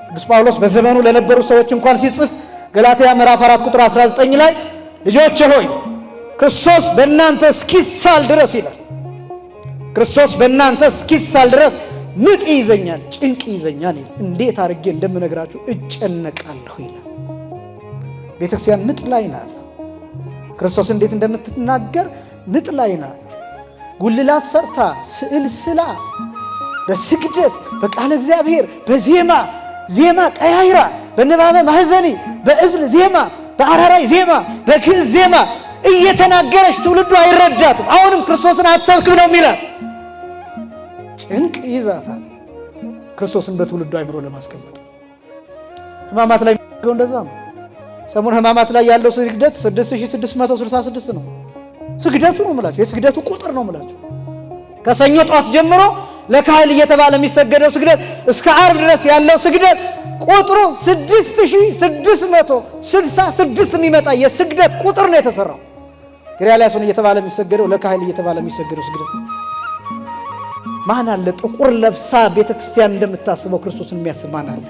ቅዱስ ጳውሎስ በዘመኑ ለነበሩ ሰዎች እንኳን ሲጽፍ ገላትያ ምዕራፍ 4 ቁጥር 19 ላይ ልጆቼ ሆይ ክርስቶስ በእናንተ እስኪሳል ድረስ ይላል። ክርስቶስ በእናንተ እስኪሳል ድረስ ምጥ ይዘኛል፣ ጭንቅ ይዘኛል ይላል። እንዴት አድርጌ እንደምነግራችሁ እጨነቃለሁ ይላል። ቤተክርስቲያን ምጥ ላይ ናት። ክርስቶስ እንዴት እንደምትናገር ምጥ ላይ ናት። ጉልላት ሰርታ ስዕል ስላ በስግደት በቃለ እግዚአብሔር ዜማ ቀያይራ በንባበ ማህዘኒ በእዝል ዜማ በአራራይ ዜማ በግዕዝ ዜማ እየተናገረች ትውልዱ አይረዳትም። አሁንም ክርስቶስን አትሰብክም ነው የሚላት። ጭንቅ ይዛታል ክርስቶስን በትውልዱ አይምሮ ለማስቀመጥ። ሕማማት ላይ እንደዛ ነው። ሰሙነ ሕማማት ላይ ያለው ስግደት 6666 ነው። ስግደቱ ነው የምላቸው፣ የስግደቱ ቁጥር ነው የምላቸው። ከሰኞ ጧት ጀምሮ ለካህል እየተባለ የሚሰገደው ስግደት እስከ ዓርብ ድረስ ያለው ስግደት ቁጥሩ 6666 የሚመጣ የስግደት ቁጥር ነው የተሰራው። ግሪያላይሶን እየተባለ የሚሰገደው ለካህል እየተባለ የሚሰገደው ስግደት። ማን አለ ጥቁር ለብሳ ቤተክርስቲያን እንደምታስበው ክርስቶስን የሚያስብ ማን አለ?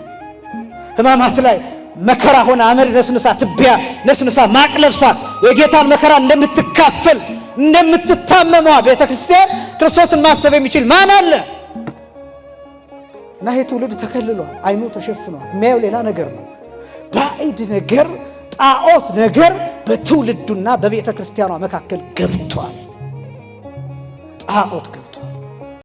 ሕማማት ላይ መከራ ሆነ አመድ ነስንሳ ትቢያ ነስንሳ ማቅ ለብሳ የጌታን መከራ እንደምትካፈል እንደምትታመሟ ቤተክርስቲያን ክርስቶስን ማሰብ የሚችል ማን አለ? እና ይሄ ትውልድ ተከልሏል፣ አይኑ ተሸፍኗል። የሚያየው ሌላ ነገር ነው። ባዕድ ነገር፣ ጣዖት ነገር በትውልዱና በቤተክርስቲያኗ መካከል ገብቷል። ጣዖት